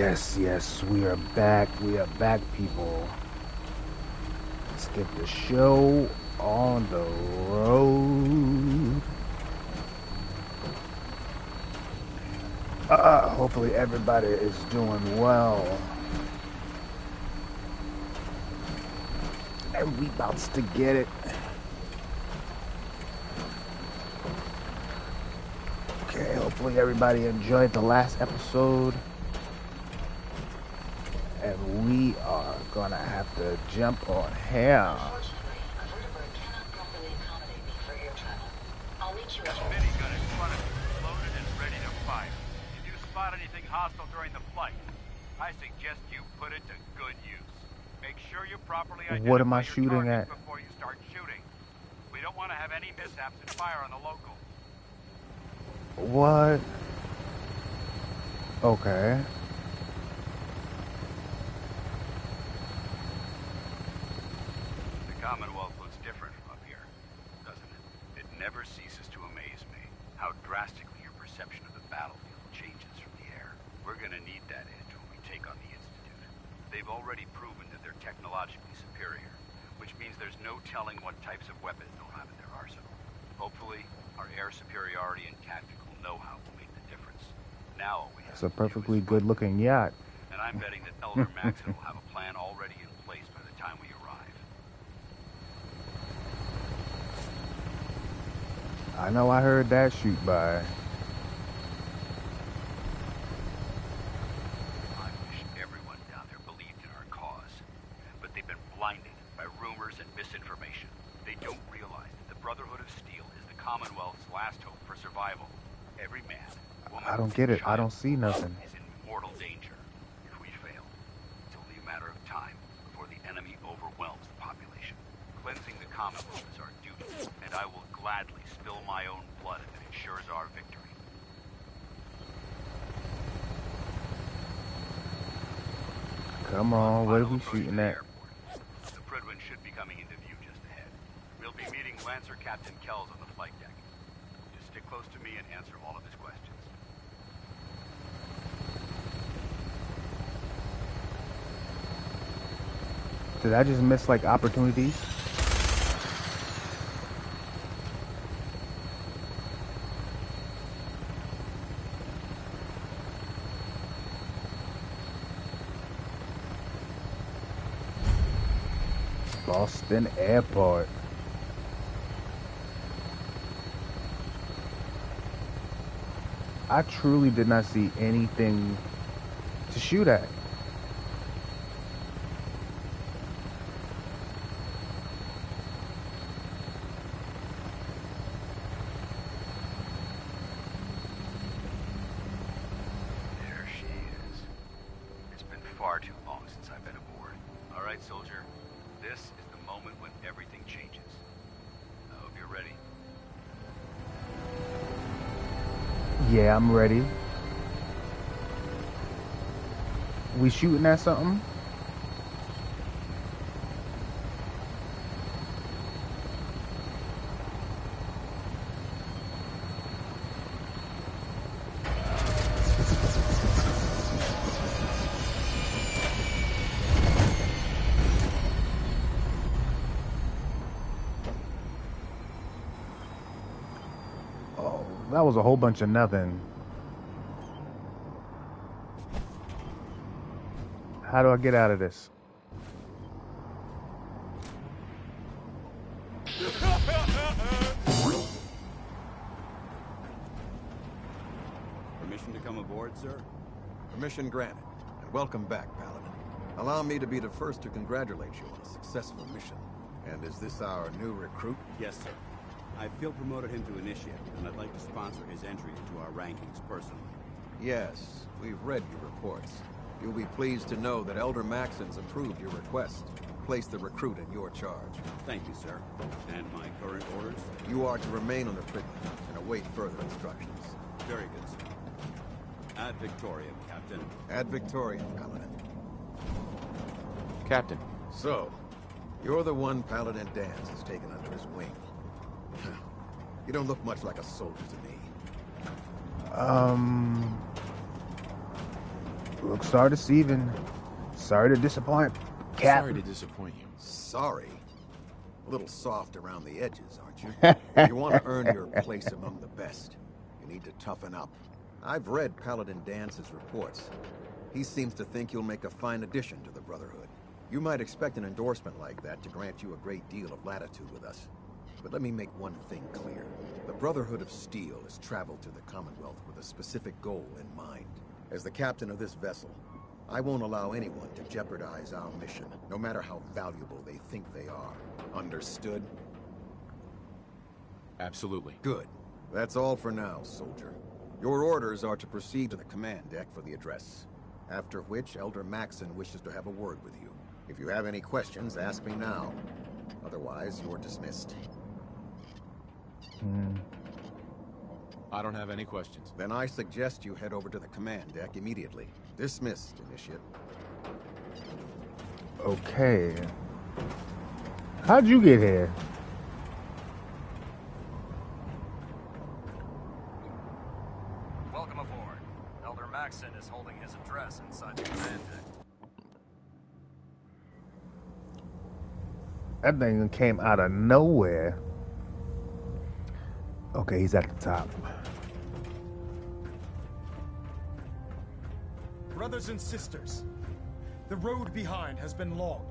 Yes, yes, we are back. We are back, people. Let's get the show on the road. Hopefully everybody is doing well. And we about to get it. Okay, hopefully everybody enjoyed the last episode. And we are gonna have to jump on here. Minigun in front of you, loaded and ready to fire. If you spot anything hostile during the flight, I suggest you put it to good use. Make sure you properly identify What am I your shooting targets at? before you start shooting. We don't want to have any mishaps and fire on the local. What? Okay. The Commonwealth looks different from up here, doesn't it? It never ceases to amaze me how drastically your perception of the battlefield changes from the air. We're gonna need that edge when we take on the Institute. They've already proven that they're technologically superior, which means there's no telling what types of weapons they'll have in their arsenal. Hopefully, our air superiority and tactical know-how will make the difference. Now all we have It's a to do perfectly is good-looking yacht. and I'm betting that Elder Maxon will have a plan already in place by the time we arrive. I know I heard that shoot by. I wish everyone down there believed in our cause, but they've been blinded by rumors and misinformation. They don't realize that the Brotherhood of Steel is the Commonwealth's last hope for survival. Every man, woman, I don't get it. I child don't see nothing. is in mortal danger. If we fail, it's only a matter of time before the enemy overwhelms the population. Cleansing the Commonwealth is our duty, and I will gladly spill my own blood if it ensures our victory. Come on, what are we Final approach to shooting the at? airport. The Prydwen should be coming into view just ahead. We'll be meeting Lancer Captain Kells on the flight deck. Just stick close to me and answer all of his questions. Did I just miss like opportunities? Boston Airport. I truly did not see anything to shoot at. There she is. It's been far too long since I've been aboard. All right, soldier. This is the moment when everything changes. I hope you're ready. Yeah, I'm ready. We shooting at something? Oh, that was a whole bunch of nothing. How do I get out of this? Permission to come aboard, sir? Permission granted, and welcome back, Paladin. Allow me to be the first to congratulate you on a successful mission. And is this our new recruit? Yes, sir. I feel promoted him to initiate, and I'd like to sponsor his entry into our rankings personally. Yes, we've read your reports. You'll be pleased to know that Elder Maxon's approved your request. Place the recruit in your charge. Thank you, sir. And my current orders? You are to remain on the Prydwen and await further instructions. Very good, sir. Ad Victoriam, Captain. Ad Victoriam, Paladin. Captain. So, you're the one Paladin Danse has taken under his wing. You don't look much like a soldier to me. Looks are deceiving. Sorry to disappoint, Cap. Sorry to disappoint you. Sorry. A little soft around the edges, aren't you? If you want to earn your place among the best, you need to toughen up. I've read Paladin Dance's reports. He seems to think you'll make a fine addition to the Brotherhood. You might expect an endorsement like that to grant you a great deal of latitude with us. But let me make one thing clear. The Brotherhood of Steel has traveled to the Commonwealth with a specific goal in mind. As the captain of this vessel, I won't allow anyone to jeopardize our mission, no matter how valuable they think they are. Understood? Absolutely. Good. That's all for now, soldier. Your orders are to proceed to the command deck for the address. After which, Elder Maxson wishes to have a word with you. If you have any questions, ask me now. Otherwise, you're dismissed. I don't have any questions. Then I suggest you head over to the command deck immediately. Dismissed, Initiate. Okay. How'd you get here? Welcome aboard. Elder Maxson is holding his address inside the command deck. That thing came out of nowhere. Okay, he's at the top. Brothers and sisters, the road behind has been long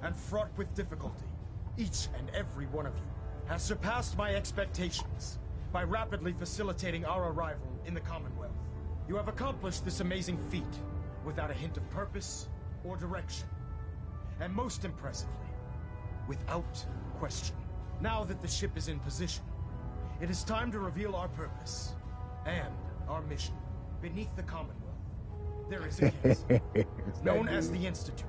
and fraught with difficulty. Each and every one of you has surpassed my expectations by rapidly facilitating our arrival in the Commonwealth. You have accomplished this amazing feat without a hint of purpose or direction. And most impressively, without question. Now that the ship is in position, it is time to reveal our purpose and our mission. Beneath the Commonwealth, there is a cancer, known as the Institute.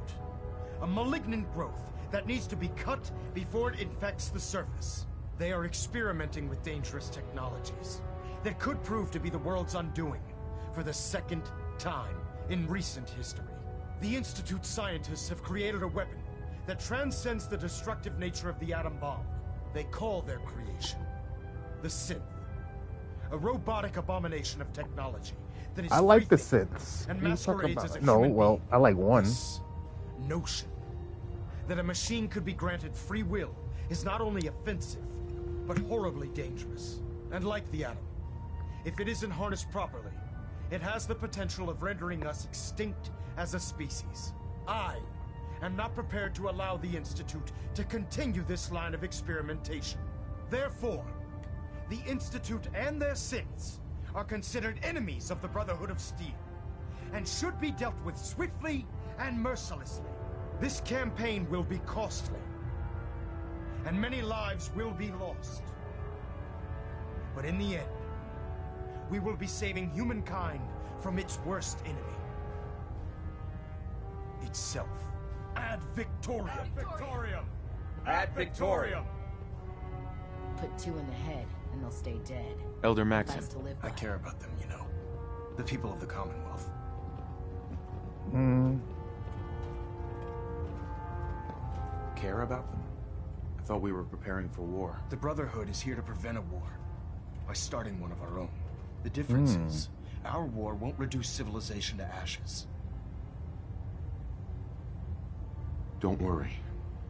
A malignant growth that needs to be cut before it infects the surface. They are experimenting with dangerous technologies that could prove to be the world's undoing for the second time in recent history. The Institute scientists have created a weapon that transcends the destructive nature of the atom bomb. They call their creation the Synth. A robotic abomination of technology that is I like the free-thinking synths. and What are you talking masquerades as a about? No, human well, being. I like one. This notion that a machine could be granted free will is not only offensive, but horribly dangerous. And like the atom, if it isn't harnessed properly, it has the potential of rendering us extinct as a species. I am not prepared to allow the Institute to continue this line of experimentation. Therefore, the Institute and their synths are considered enemies of the Brotherhood of Steel, and should be dealt with swiftly and mercilessly. This campaign will be costly, and many lives will be lost. But in the end, we will be saving humankind from its worst enemy. Itself. Ad Victoriam! Ad Victoriam! Ad Victoriam! Put two in the head, and they'll stay dead. Elder Maxson. Less to live I by. care about them, you know. The people of the Commonwealth. Care about them? I thought we were preparing for war. The Brotherhood is here to prevent a war by starting one of our own. The difference is, our war won't reduce civilization to ashes. Don't worry.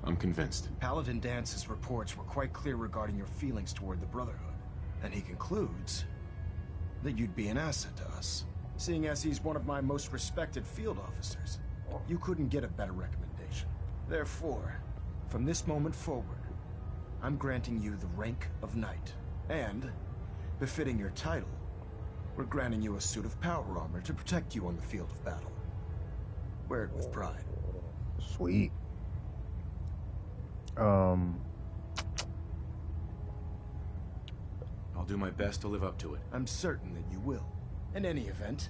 I'm convinced. Paladin Dance's reports were quite clear regarding your feelings toward the Brotherhood. And he concludes that you'd be an asset to us. Seeing as he's one of my most respected field officers, you couldn't get a better recommendation. Therefore, from this moment forward, I'm granting you the rank of Knight. And, befitting your title, we're granting you a suit of power armor to protect you on the field of battle. Wear it with pride. Sweet. I'll do my best to live up to it. I'm certain that you will. In any event,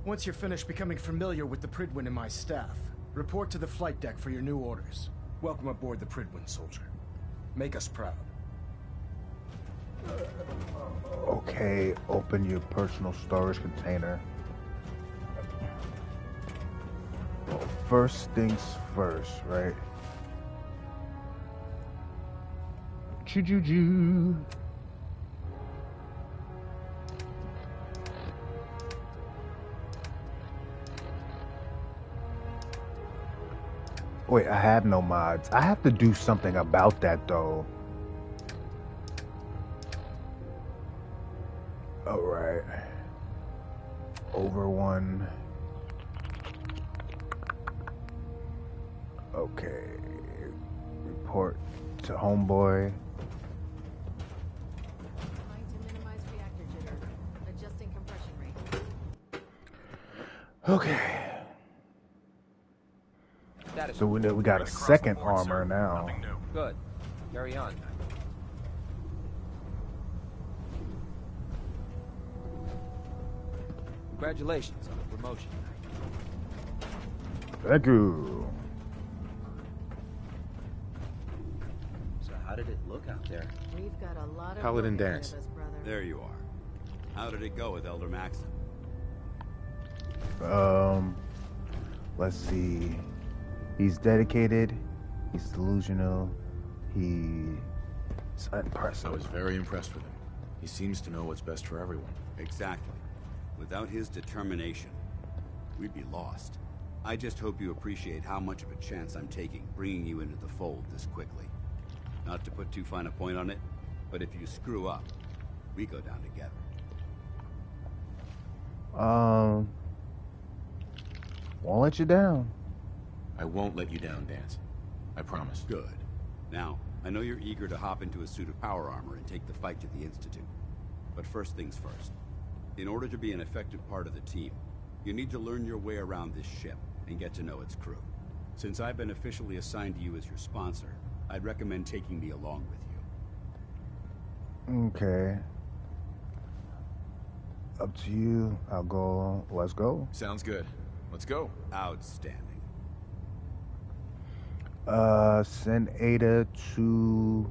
once you're finished becoming familiar with the Prydwen and my staff, report to the flight deck for your new orders. Welcome aboard the Prydwen, soldier. Make us proud. Okay, open your personal storage container. Well, first things first, right? Choo-choo-choo. Wait, I have no mods. I have to do something about that though. Alright. Over one. Okay. Report to homeboy. Trying to minimize reactor jitter. Adjusting compression rate. Okay. So we got a second armor now. Good. Carry on. Congratulations on the promotion. Thank you. So how did it look out there? We've got a lot of Paladin work ahead Danse. of us, brother. There you are. How did it go with Elder Maxon? Let's see. He's dedicated. He's delusional. He's I impressive. was very impressed with him. He seems to know what's best for everyone. Exactly. Without his determination, we'd be lost. I just hope you appreciate how much of a chance I'm taking bringing you into the fold this quickly. Not to put too fine a point on it, but if you screw up, we go down together. Won't let you down. I won't let you down, Danse. I promise. Good. Now, I know you're eager to hop into a suit of power armor and take the fight to the Institute. But first things first. In order to be an effective part of the team, you need to learn your way around this ship and get to know its crew. Since I've been officially assigned to you as your sponsor, I'd recommend taking me along with you. Okay. Up to you. I'll go. Let's go. Sounds good. Let's go. Outstanding. Send Ada to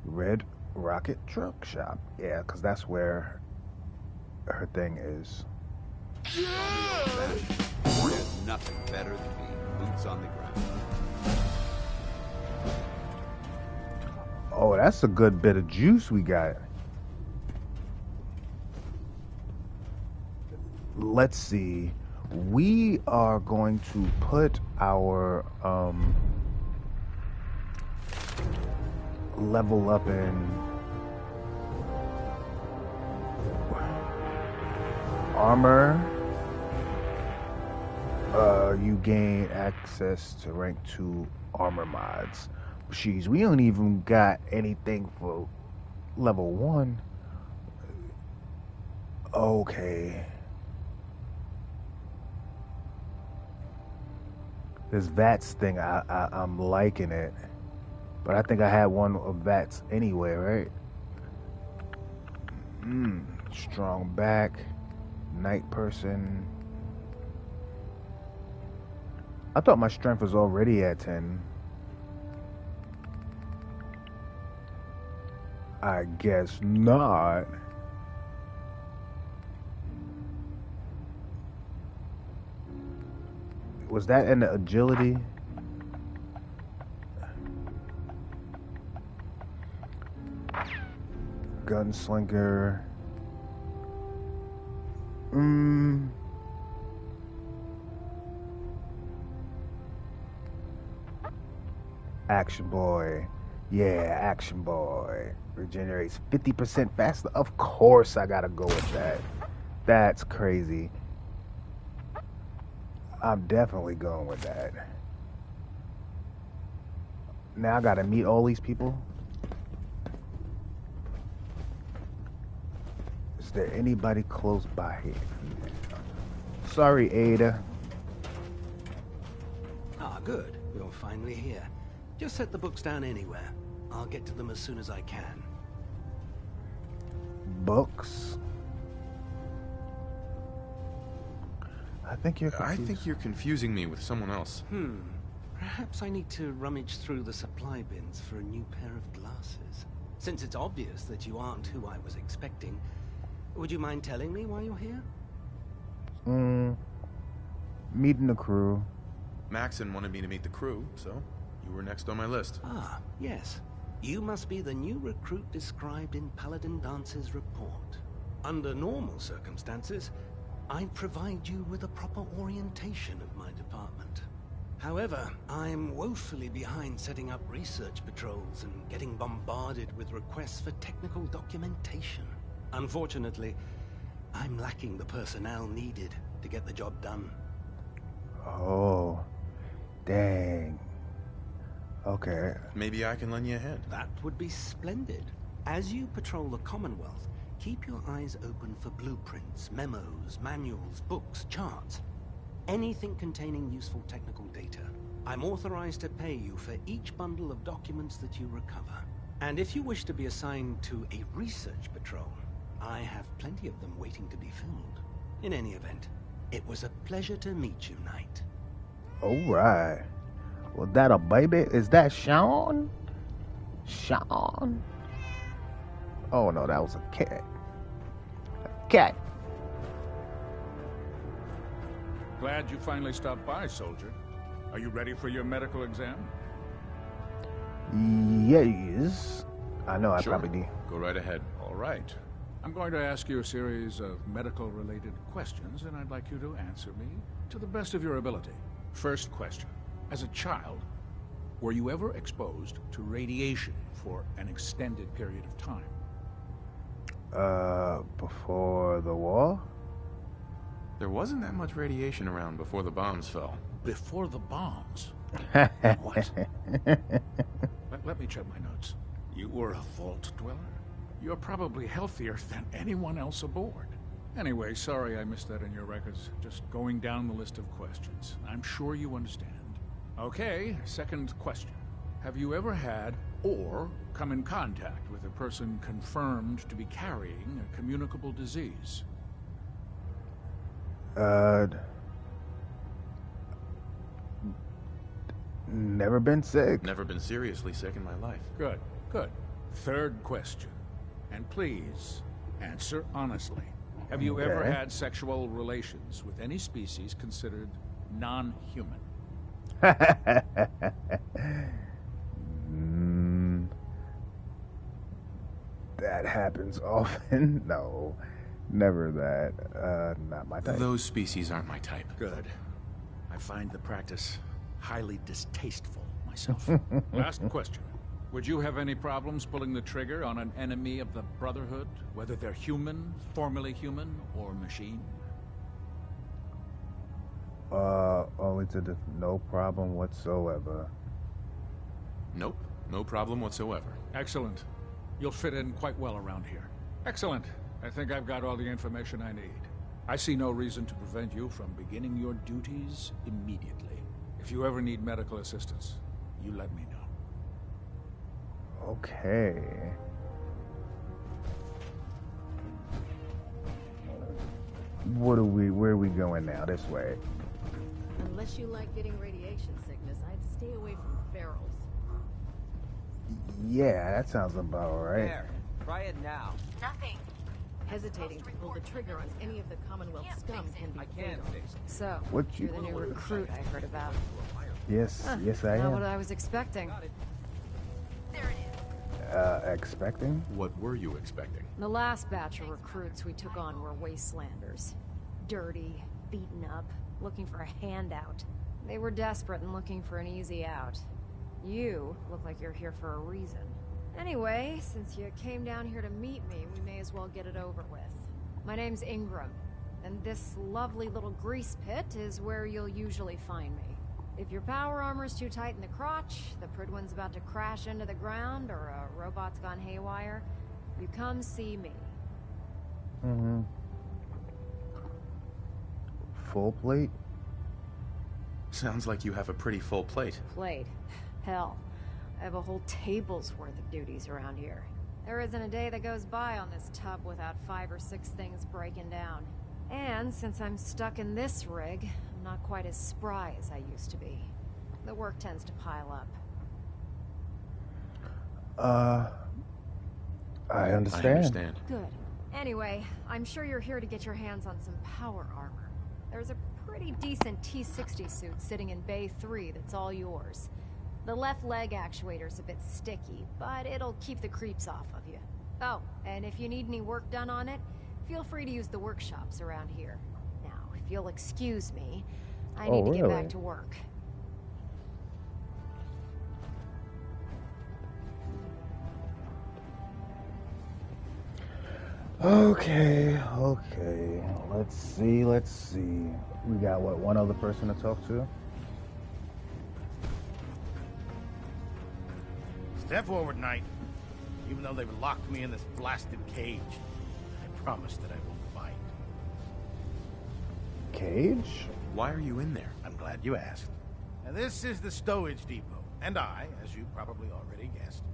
Red Rocket Truck Shop. Yeah, because that's where her thing is. There's nothing better than being boots on the ground. Oh, that's a good bit of juice we got. Let's see. We are going to put our level up in armor. You gain access to rank 2 armor mods. Jeez, we don't even got anything for level 1. Okay. This VATS thing, I'm liking it. But I think I had one of VATS anyway, right? Strong back. Night person. I thought my strength was already at 10. I guess not. Was that in the agility? Gunslinger. Action Boy. Yeah, Action Boy. Regenerates 50% faster. Of course I gotta go with that. That's crazy. I'm definitely going with that. Now I gotta meet all these people. Is there anybody close by here? Sorry, Ada. Ah, good. You're finally here. Just set the books down anywhere. I'll get to them as soon as I can. Books? I think you're confusing me with someone else. Perhaps I need to rummage through the supply bins for a new pair of glasses. Since it's obvious that you aren't who I was expecting, would you mind telling me why you're here? Meeting the crew. Maxon wanted me to meet the crew, so you were next on my list. Ah, yes. You must be the new recruit described in Paladin Dance's report. Under normal circumstances, I provide you with a proper orientation of my department. However, I'm woefully behind setting up research patrols and getting bombarded with requests for technical documentation. Unfortunately, I'm lacking the personnel needed to get the job done. Oh, dang. Okay. Maybe I can lend you a hand. That would be splendid. As you patrol the Commonwealth, keep your eyes open for blueprints, memos, manuals, books, charts. Anything containing useful technical data. I'm authorized to pay you for each bundle of documents that you recover. And if you wish to be assigned to a research patrol, I have plenty of them waiting to be filled. In any event, it was a pleasure to meet you, Knight. Alright. Was that a baby? Is that Sean? Sean? Oh no, that was a cat. A cat. Glad you finally stopped by, soldier. Are you ready for your medical exam? Yes. I know, I Sure. probably need. Go right ahead. All right. I'm going to ask you a series of medical-related questions, and I'd like you to answer me to the best of your ability. First question. As a child, were you ever exposed to radiation for an extended period of time? Before the war? There wasn't that much radiation around before the bombs fell. Before the bombs? What? Let me check my notes. You were a vault dweller? You're probably healthier than anyone else aboard. Anyway, sorry I missed that in your records. Just going down the list of questions. I'm sure you understand. Okay, second question. Have you ever had or come in contact with a person confirmed to be carrying a communicable disease? Never been sick. Never been seriously sick in my life. Good, good. Third question. And please, answer honestly. Have you ever Okay. had sexual relations with any species considered non-human? That happens often. No, never that. Not my type. Those species aren't my type. Good. I find the practice highly distasteful myself. Last question. Would you have any problems pulling the trigger on an enemy of the Brotherhood, whether they're human, formerly human, or machine? Only to the no problem whatsoever. Nope, no problem whatsoever. Excellent. You'll fit in quite well around here. Excellent. I think I've got all the information I need. I see no reason to prevent you from beginning your duties immediately. If you ever need medical assistance, you let me know. Okay. Where are we going now? This way. Unless you like getting radiation sickness, I'd stay away from ferals. Yeah, that sounds about right. There, try it now. Nothing. Hesitating to pull the trigger on any of the Commonwealth scum can be fatal. So, What you're the new recruit I heard about. Yes, yes I Not am. what I was expecting. There it is. Expecting? What were you expecting? The last batch of recruits we took on were wastelanders. Dirty, beaten up, looking for a handout. They were desperate and looking for an easy out. You look like you're here for a reason. Anyway, since you came down here to meet me, we may as well get it over with. My name's Ingram, and this lovely little grease pit is where you'll usually find me. If your power armor's too tight in the crotch, the Pridwin's about to crash into the ground, or a robot's gone haywire, you come see me. Mm-hmm. Full plate? Sounds like you have a pretty full plate. Plate. Hell, I have a whole table's worth of duties around here. There isn't a day that goes by on this tub without 5 or 6 things breaking down. And since I'm stuck in this rig, I'm not quite as spry as I used to be. The work tends to pile up. I understand. Good. Anyway, I'm sure you're here to get your hands on some power armor. There's a pretty decent T-60 suit sitting in Bay 3 that's all yours. The left leg actuator's a bit sticky, but it'll keep the creeps off of you. Oh, and if you need any work done on it, feel free to use the workshops around here. if you'll excuse me, I Oh, need to get really? back to work. Okay. Let's see. We got what, one other person to talk to? Step forward, Knight. Even though they've locked me in this blasted cage, I promise that I won't fight. Cage? Why are you in there? I'm glad you asked. Now, this is the stowage depot, and I, as you probably already guessed,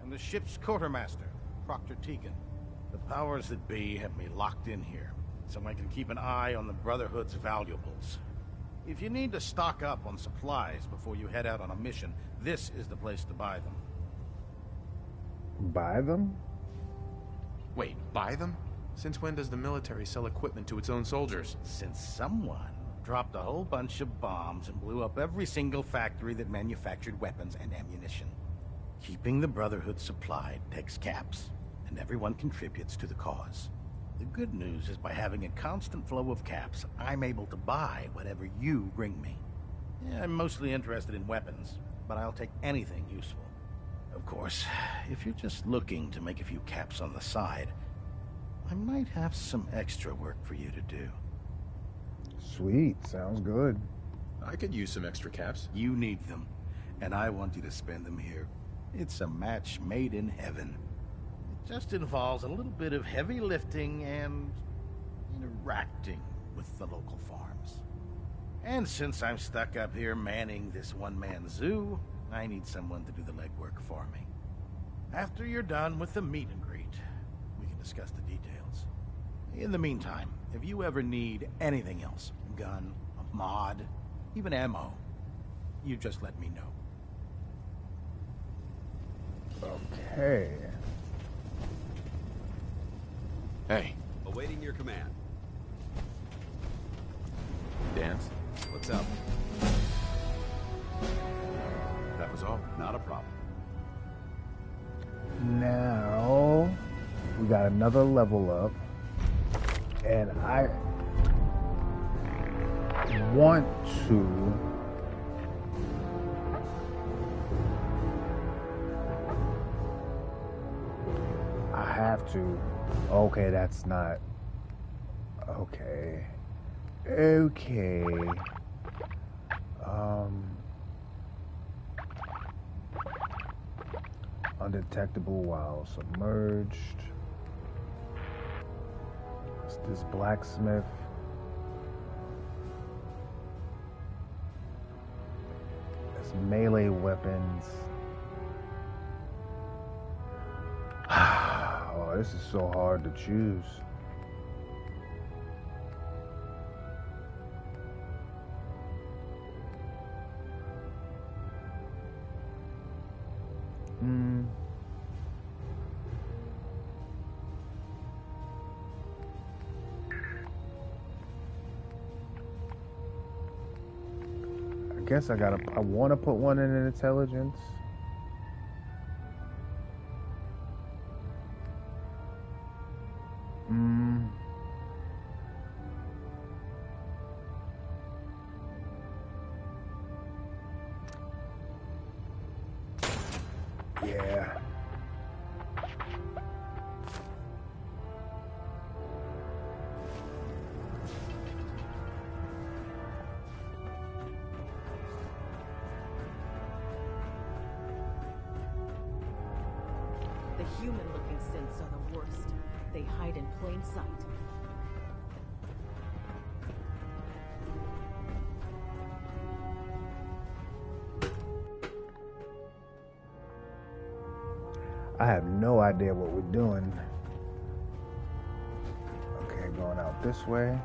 am the ship's quartermaster, Proctor Tegan. The powers that be have me locked in here, so I can keep an eye on the Brotherhood's valuables. If you need to stock up on supplies before you head out on a mission, this is the place to buy them. Buy them? Wait, buy them? Since when does the military sell equipment to its own soldiers? Since someone dropped a whole bunch of bombs and blew up every single factory that manufactured weapons and ammunition. Keeping the Brotherhood supplied takes caps, and everyone contributes to the cause. The good news is by having a constant flow of caps, I'm able to buy whatever you bring me. Yeah, I'm mostly interested in weapons, but I'll take anything useful. Of course, if you're just looking to make a few caps on the side, I might have some extra work for you to do. Sweet, sounds good. I could use some extra caps. You need them, and I want you to spend them here. It's a match made in heaven. It just involves a little bit of heavy lifting and interacting with the local farms. And since I'm stuck up here manning this one-man zoo, I need someone to do the legwork for me. After you're done with the meet and greet, we can discuss the details. In the meantime, if you ever need anything else, a gun, a mod, even ammo, you just let me know. Okay. Hey. Awaiting your command. Dance? What's up? That was all. Not a problem. Now we got another level up, and I want to have to. Okay, that's not okay. Undetectable while submerged. It's this blacksmith. It's melee weapons. Oh, this is so hard to choose. I guess I want to put one in intelligence. Yeah. The human-looking synths are the worst. They hide in plain sight. I have no idea what we're doing. Okay, going out this way.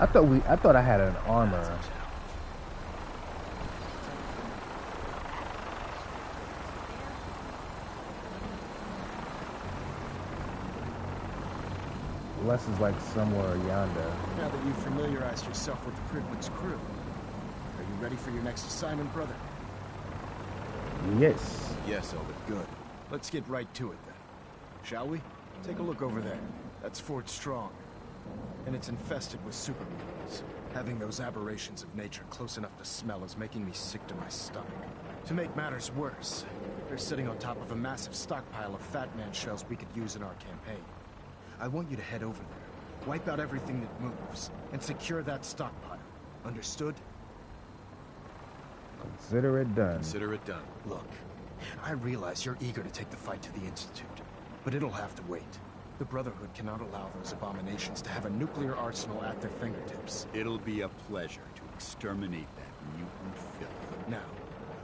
I thought I had an armor. Les is like somewhere yonder. Now that you've familiarized yourself with the Prydwen's crew, are you ready for your next assignment, brother? Yes. Yes, Elder. Good. Let's get right to it then. Shall we? Take a look over there. That's Fort Strong. And it's infested with super mutants. Having those aberrations of nature close enough to smell is making me sick to my stomach. To make matters worse, they're sitting on top of a massive stockpile of Fat Man shells we could use in our campaign. I want you to head over there, wipe out everything that moves, and secure that stockpile. Understood? Consider it done. Consider it done. Look, I realize you're eager to take the fight to the Institute, but it'll have to wait. The Brotherhood cannot allow those abominations to have a nuclear arsenal at their fingertips. It'll be a pleasure to exterminate that mutant filth. Now,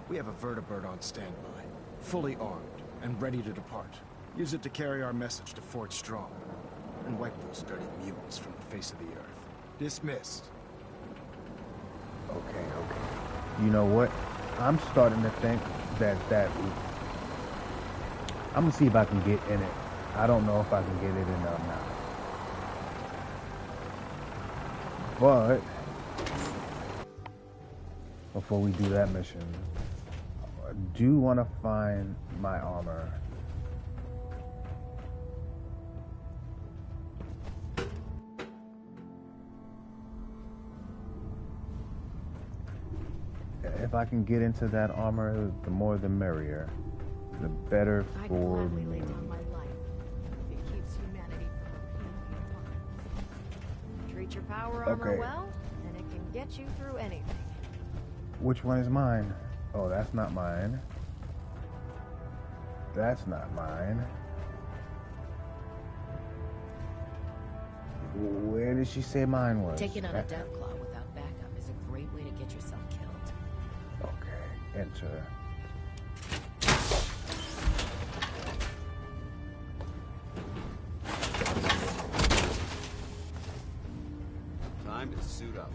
we have a vertibird on standby, fully armed and ready to depart. Use it to carry our message to Fort Strong, and wipe those dirty mutants from the face of the earth. Dismissed. Okay. You know what? I'm starting to think that I'm gonna see if I can get in it. I don't know if I can get it in or not. But before we do that mission, I do want to find my armor. If I can get into that armor, the more the merrier. The better for me. Lay down my life if it keeps humanity from repealing the Treat your power armor Okay. well, and it can get you through anything. Which one is mine? Oh, that's not mine. That's not mine. Where did she say mine was? Taking on a Deathclaw without backup is a great way to get yourself killed. Okay, enter. Time to suit up.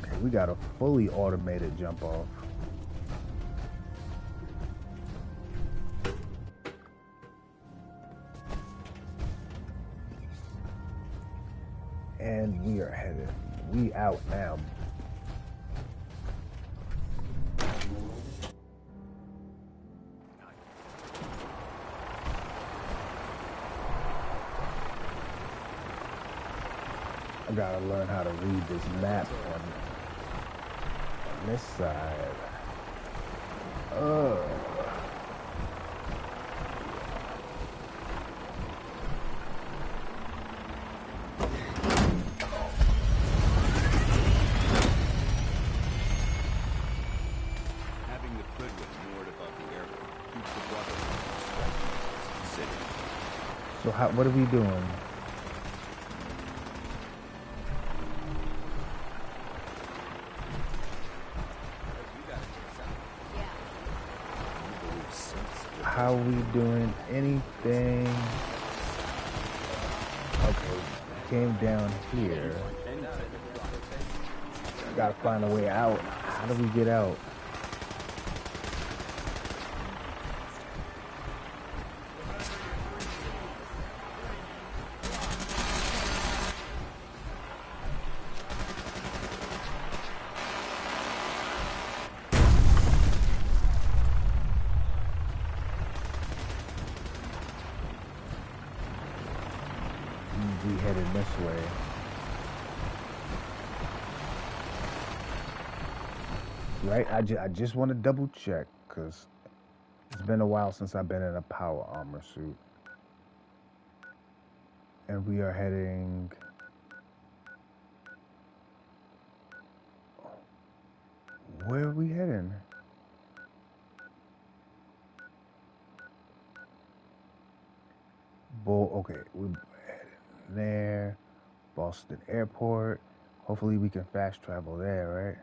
Okay, we got a fully automated jump off. And we are headed. We out now. I gotta learn how to read this map on this side. Having the Prydwen moored above the airport keeps the Brotherhood from striking the city. So what are we doing? How we doing anything? Okay, came down here. Gotta find a way out. How do we get out? We headed this way. Right? I just want to double check because it's been a while since I've been in a power armor suit. And we are heading... Where are we heading? Okay, we're heading there. Boston Airport. Hopefully we can fast travel there, right?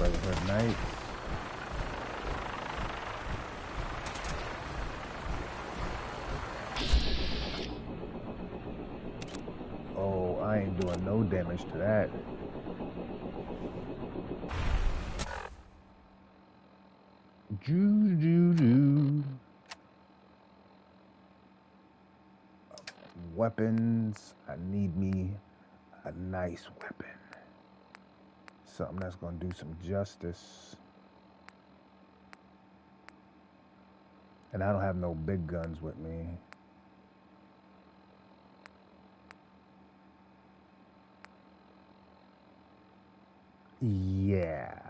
Brotherhood Knights. Oh, I ain't doing no damage to that. Weapons. I need me a nice weapon. Something that's gonna do some justice. And I don't have no big guns with me. Yeah.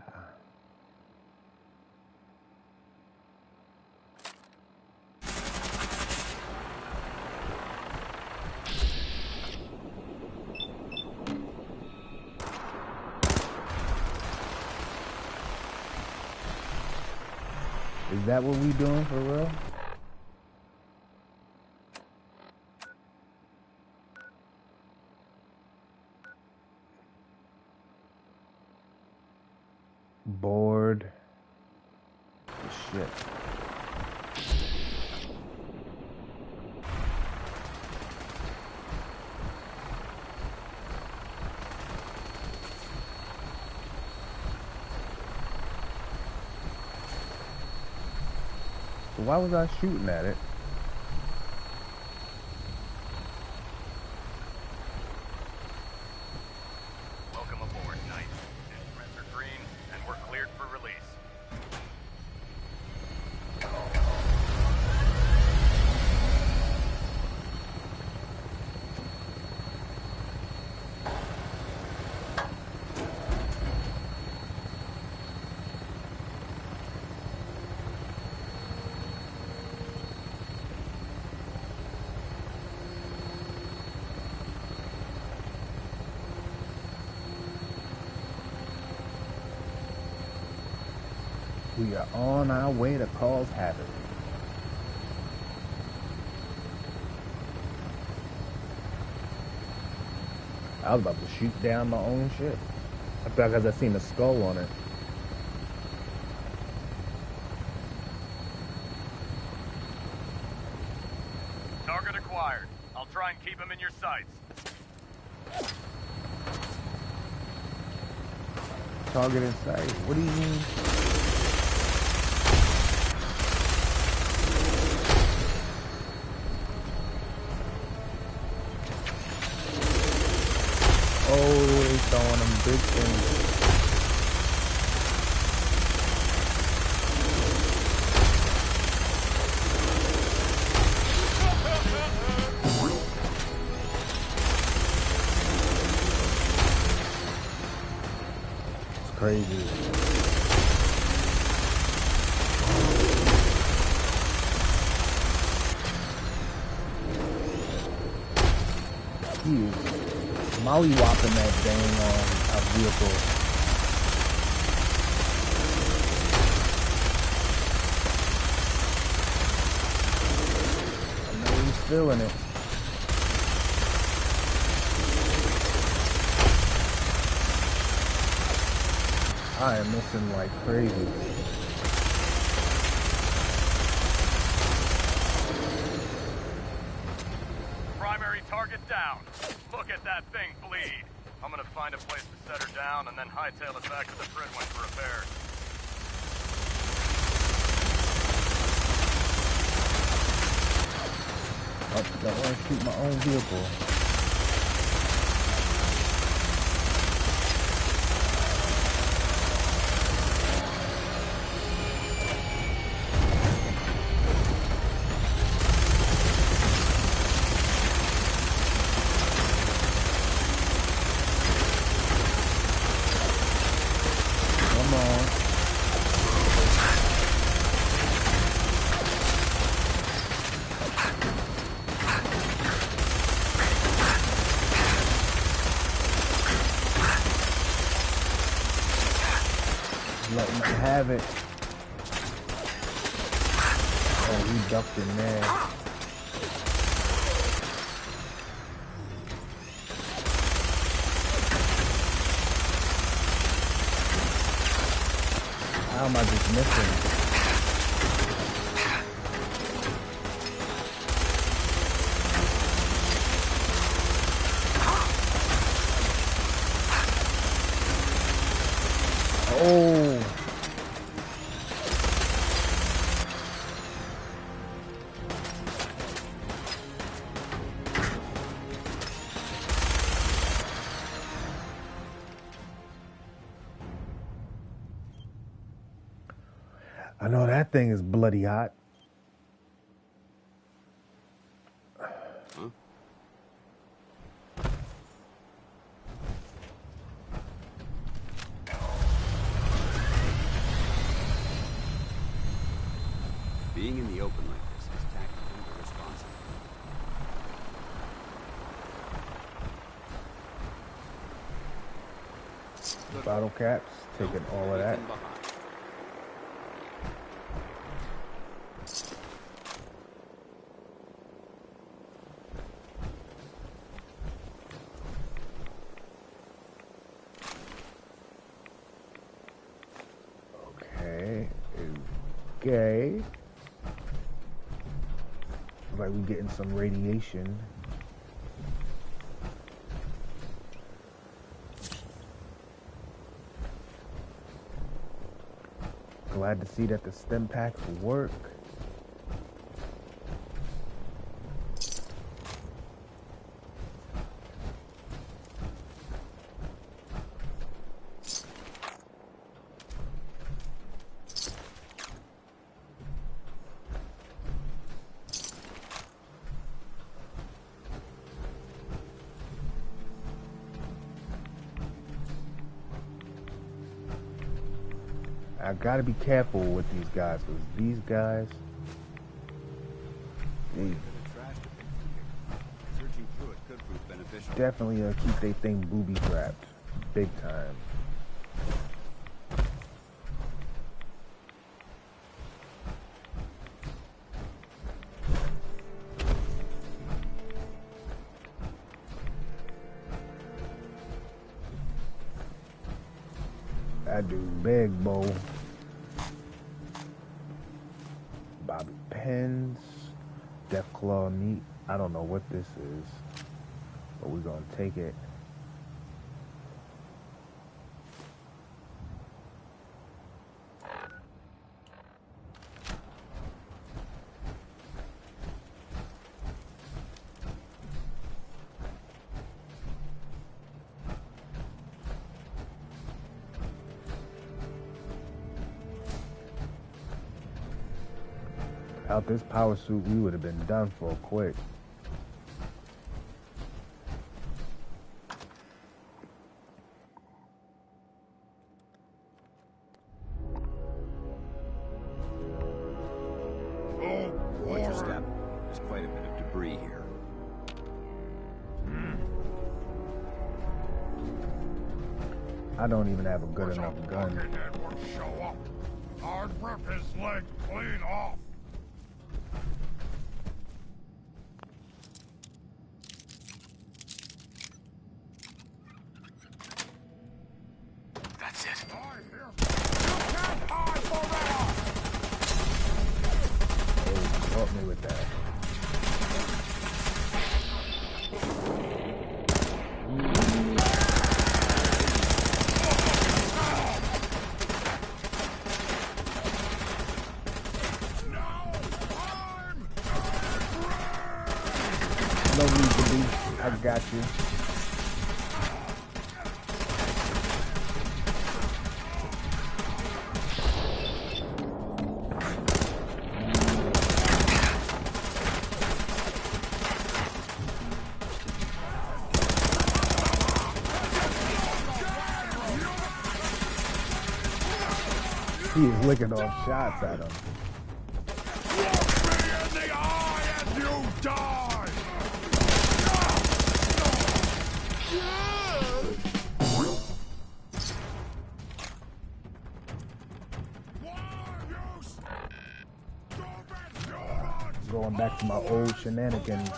Is that what we doing for real? Bored. Shit. Why was I shooting at it? Welcome aboard, Knight. Instruments are green, and we're cleared for release. We are on our way to cause havoc. I was about to shoot down my own ship. I thought because I seen a skull on it. Target acquired. I'll try and keep him in your sights. Target in sight. What do you mean? Oh, they throwing them big things. It's crazy. He is mollywopping that dang vehicle. I know he's feeling it. I am missing like crazy. Primary target down. Look at that thing bleed. I'm gonna find a place to set her down and then hightail it back to the Fridwin for repairs. Oh, don't want to shoot my own vehicle. Letting them have it. Oh, he ducked in there. How am I just missing? Oh. I know that thing is bloody hot. Huh? Being in the open like this is tactically irresponsible. Bottle caps, taking all of that. Okay, okay. Looks like we're getting some radiation. Glad to see that the stim packs work. I gotta be careful with these guys, because these guys, they Searching through it could prove beneficial. definitely keep their thing booby trapped, big time. I do big, boy. Bobby pins, Deathclaw meat. I don't know what this is, but we're gonna take it. Without this power suit, we would have been done for quick. Watch your step. There's quite a bit of debris here. I don't even have a good enough gun. Show up. I'd rip his leg clean off. That's it. Oh, help me with that. No need to be. I got you. He is licking off shots at him. In the eye and you die. Going back to my old shenanigans.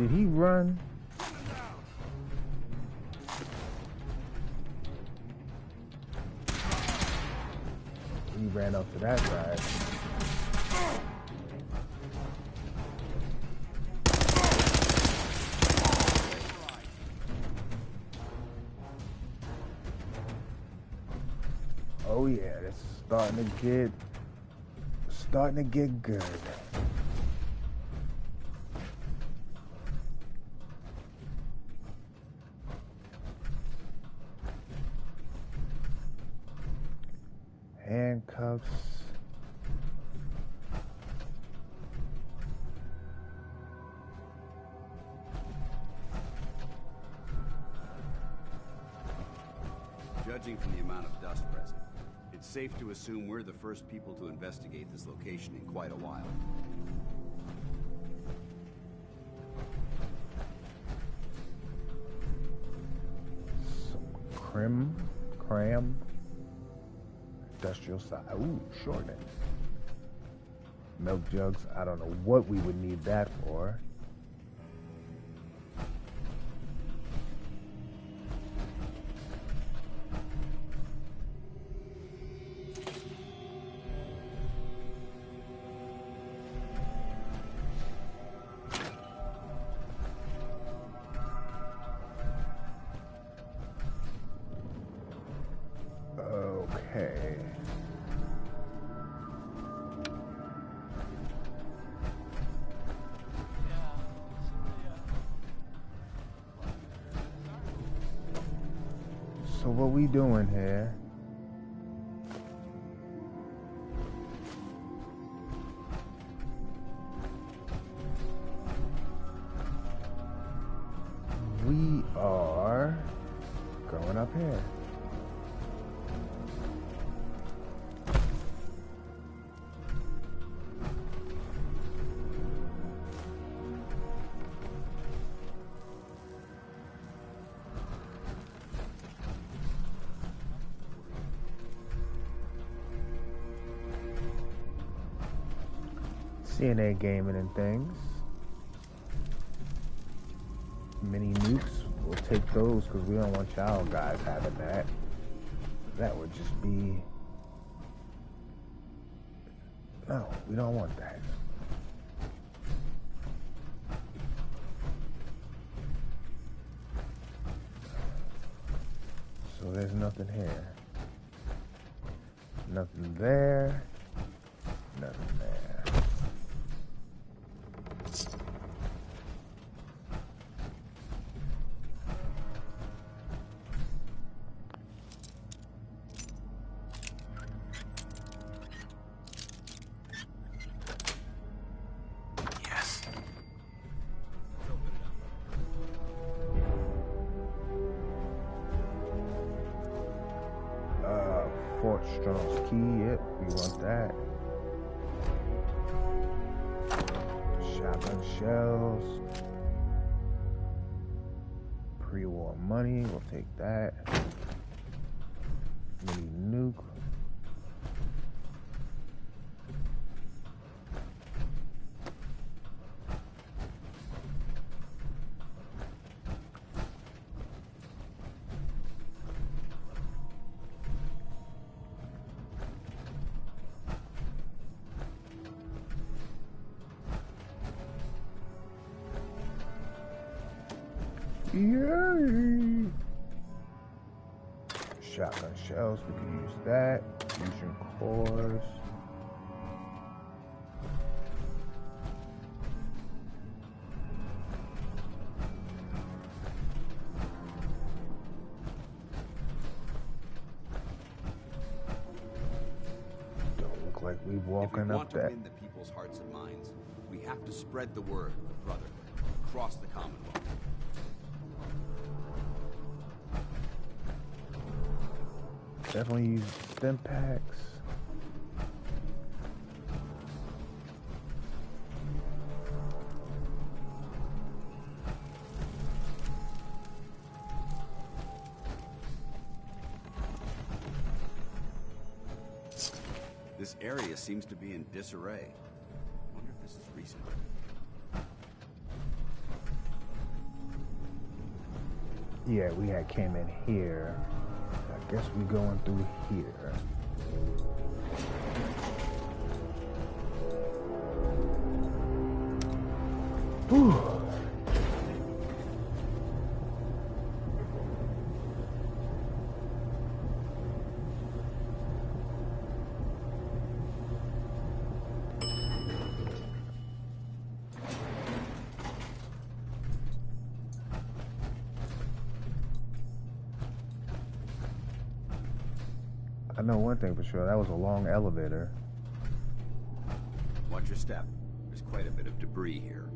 Did he run? He ran up to that guy. Oh yeah, this is starting to get good. Handcuffs. Judging from the amount of dust present, it's safe to assume we're the first people to investigate this location in quite a while. Some cram. Industrial side. Ooh, shortening. Milk jugs. I don't know what we would need that for. Okay. So what we doing here? We are going up here. CNA gaming and things. Mini nukes, we'll take those because we don't want y'all guys having that. That would just be... No, we don't want that. So there's nothing here. Nothing there. Nothing there. Fort Strong's key, yep, we want that. Shotgun shells. Pre-war money, we'll take that. Mini nuke. Yay! Shotgun shells, we can use that. Fusion cores. Don't look like we're walking up that. If we want to win the people's hearts and minds, we have to spread the word of the Brotherhood across the Commonwealth. Definitely use stim packs. This area seems to be in disarray. I wonder if this is recent. Yeah, we had came in here. I guess we going through here. Whew. I know one thing for sure, that was a long elevator. Watch your step. There's quite a bit of debris here.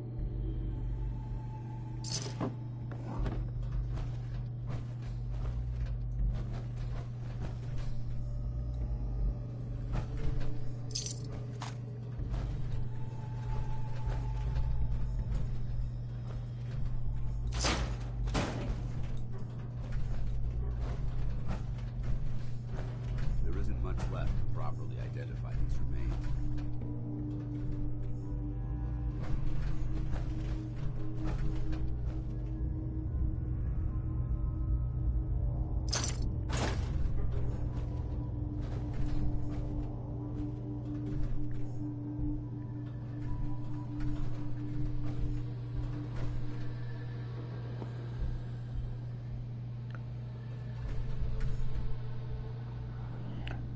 There isn't much left to properly identify these remains.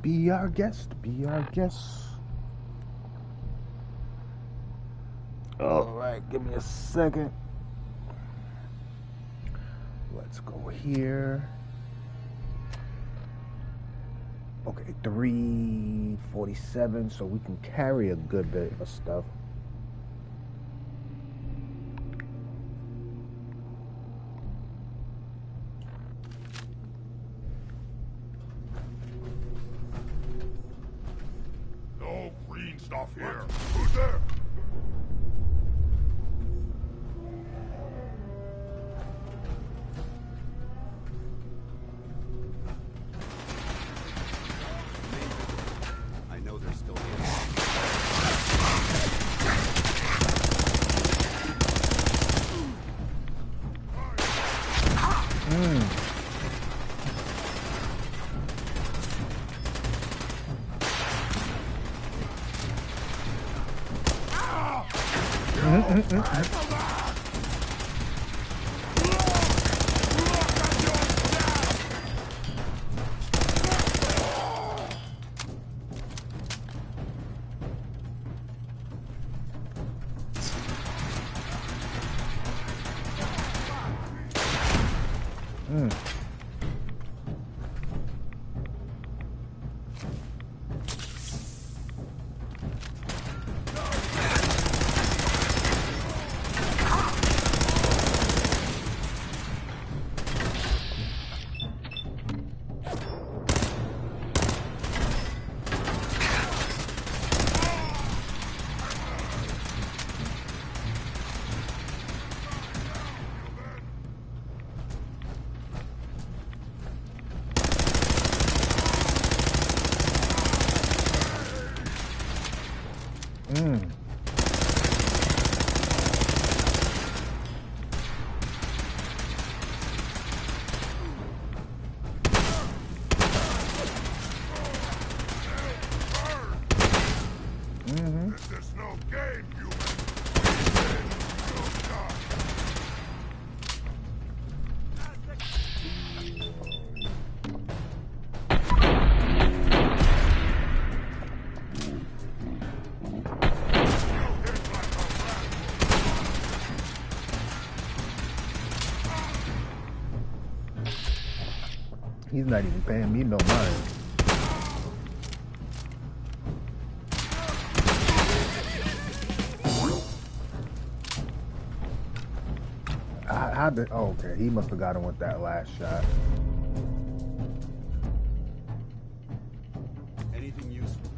Be our guest, be our guest. Alright, give me a second. Let's go here. Okay, 347, so we can carry a good bit of stuff. No green stuff here. Who's there? I know they're still here. This is no game, human. He's not even paying me no mind. How did? Oh, okay. He must have got him with that last shot. Anything useful?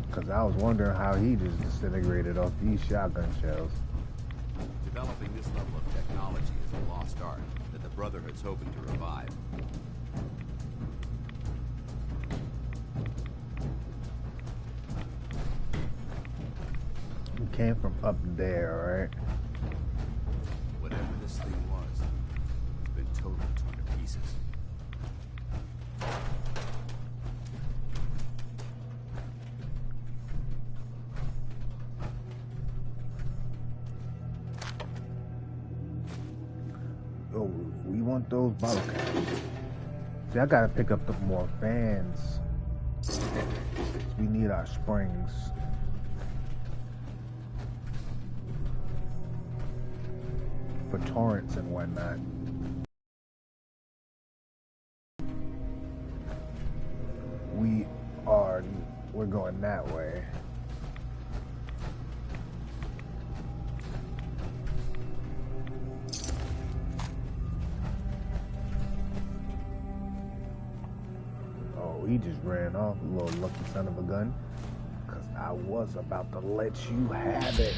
Because I was wondering how he just disintegrated off these shotgun shells. Developing this level of technology is a lost art that the Brotherhood's hoping to revive. We came from up there, right? want those bottle caps. See, I gotta pick up the more fans. We need our springs. For torrents and whatnot. We're going that way. Oh, he just ran off, little lucky son of a gun. 'Cause I was about to let you have it.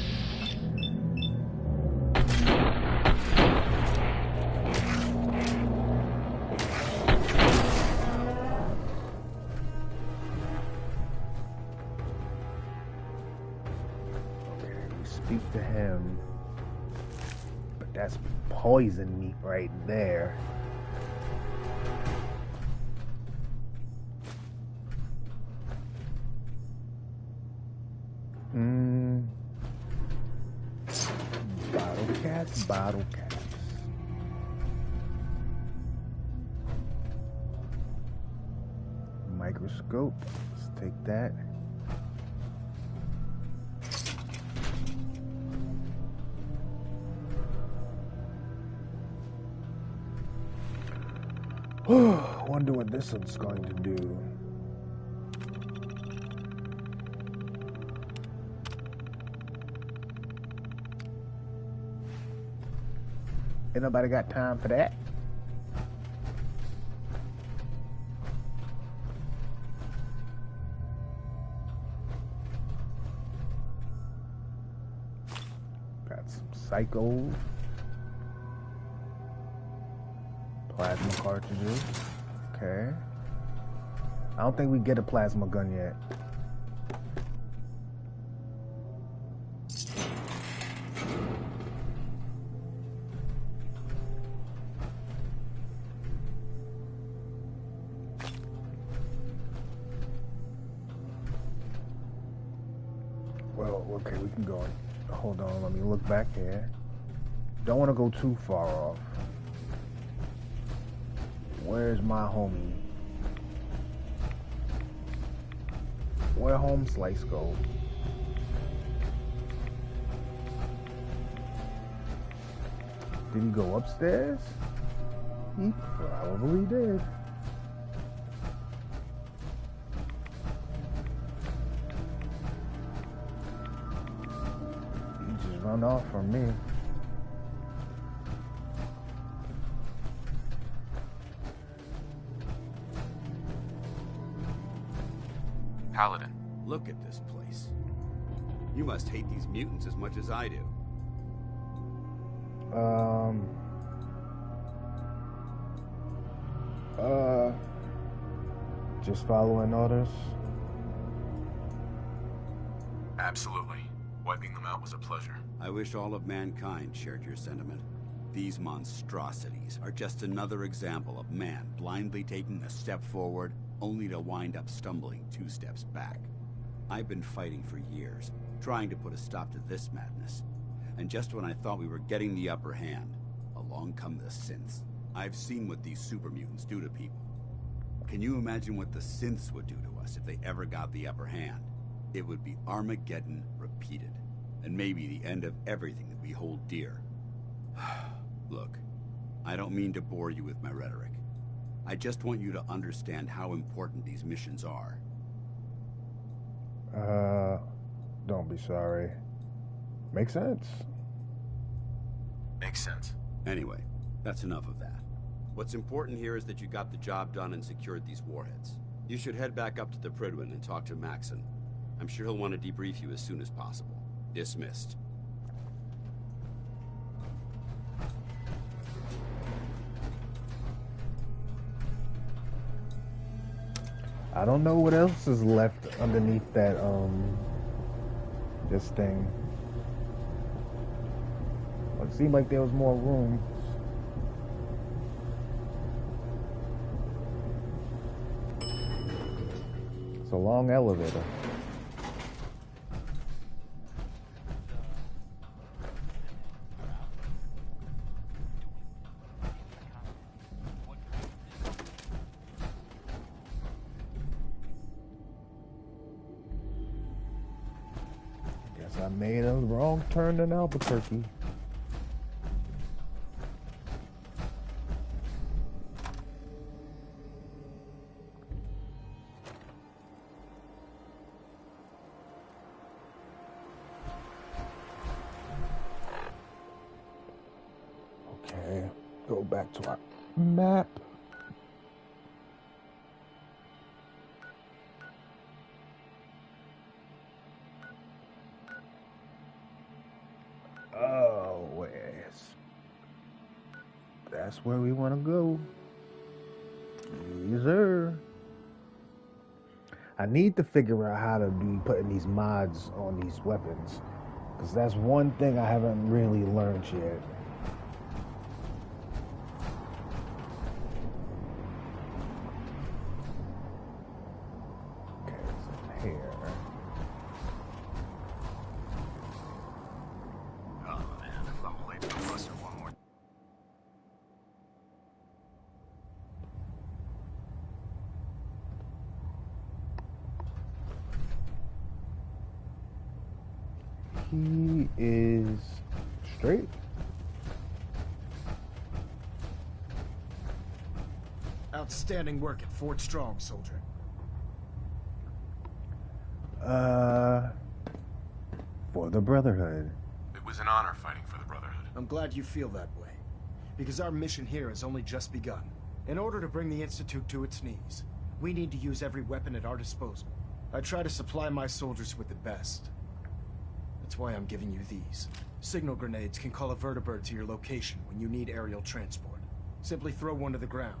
Speak to him, but that's poison meat right there. Bottle caps. Microscope, let's take that. Wonder what this one's going to do. Ain't nobody got time for that. Got some psychos. Plasma cartridges. Okay. I don't think we get a plasma gun yet. Well, okay, we can go. Hold on, let me look back here. Don't want to go too far off. Where's my homie? Where home slice go? Did he go upstairs? He probably did. He just run off from me. Paladin. Look at this place. You must hate these mutants as much as I do. Just following orders? Absolutely. Wiping them out was a pleasure. I wish all of mankind shared your sentiment. These monstrosities are just another example of man blindly taking a step forward only to wind up stumbling 2 steps back. I've been fighting for years, trying to put a stop to this madness. And just when I thought we were getting the upper hand, along come the synths. I've seen what these super mutants do to people. Can you imagine what the synths would do to us if they ever got the upper hand? It would be Armageddon repeated, and maybe the end of everything that we hold dear. Look, I don't mean to bore you with my rhetoric. I just want you to understand how important these missions are. Don't be sorry. Makes sense. Makes sense. Anyway, that's enough of that. What's important here is that you got the job done and secured these warheads. You should head back up to the Prydwen and talk to Maxon. I'm sure he'll want to debrief you as soon as possible. Dismissed. I don't know what else is left underneath that, this thing. It seemed like there was more room. It's a long elevator. I made a wrong turn in Albuquerque. Okay, go back to our map. Oh, yes. That's where we want to go. Yes, sir. I need to figure out how to be putting these mods on these weapons, because that's one thing I haven't really learned yet. Okay, so here. He is straight. Outstanding work at Fort Strong, soldier. For the Brotherhood. It was an honor fighting for the Brotherhood. I'm glad you feel that way, because our mission here has only just begun. In order to bring the Institute to its knees, we need to use every weapon at our disposal. I try to supply my soldiers with the best. That's why I'm giving you these. Signal grenades can call a vertibird to your location when you need aerial transport. Simply throw one to the ground,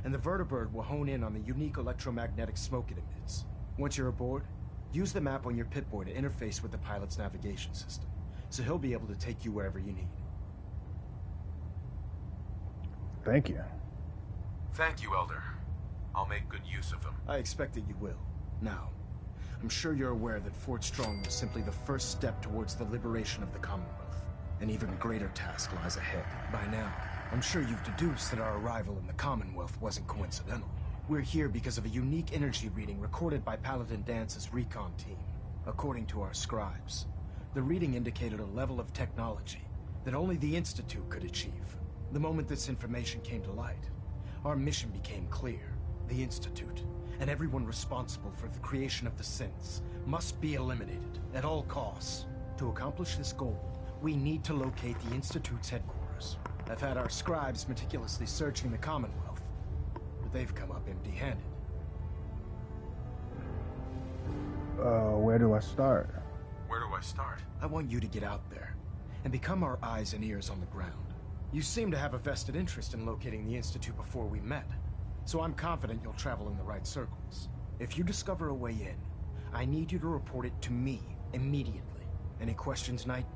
and the vertibird will hone in on the unique electromagnetic smoke it emits. Once you're aboard, use the map on your Pip-Boy to interface with the pilot's navigation system, so he'll be able to take you wherever you need. Thank you. Thank you, Elder. I'll make good use of them. I expect that you will. Now, I'm sure you're aware that Fort Strong was simply the first step towards the liberation of the Commonwealth. An even greater task lies ahead. By now, I'm sure you've deduced that our arrival in the Commonwealth wasn't coincidental. We're here because of a unique energy reading recorded by Paladin Dance's recon team. According to our scribes, the reading indicated a level of technology that only the Institute could achieve. The moment this information came to light, our mission became clear. The Institute, and everyone responsible for the creation of the synths, must be eliminated at all costs. To accomplish this goal, we need to locate the Institute's headquarters. I've had our scribes meticulously searching the Commonwealth, but they've come up empty-handed. Where do I start? Where do I start? I want you to get out there and become our eyes and ears on the ground. You seem to have a vested interest in locating the Institute before we met, so I'm confident you'll travel in the right circles. If you discover a way in, I need you to report it to me immediately. Any questions, Knight?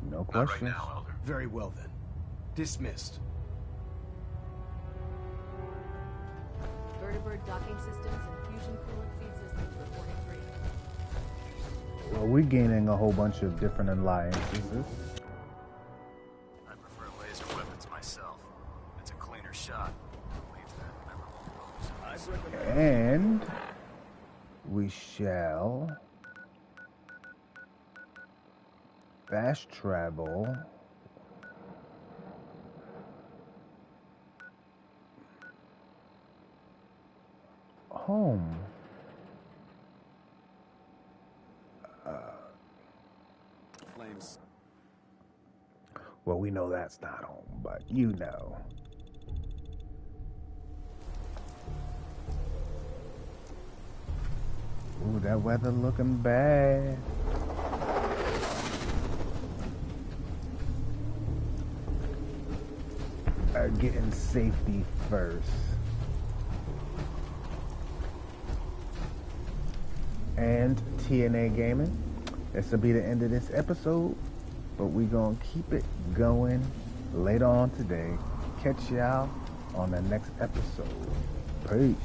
No questions. Not right now, Elder. Very well then. Dismissed. Vertibird docking systems and fusion coolant feed systems reporting free. Well, we're gaining a whole bunch of different alliances. I prefer laser weapons myself. It's a cleaner shot. Leaves that memorable pose. And we shall fast travel home. Flames. Well, we know that's not home, but you know. Ooh, that weather looking bad. Getting safety first. And TNA Gaming, this will be the end of this episode, but we gonna keep it going later on today. Catch y'all on the next episode. Peace.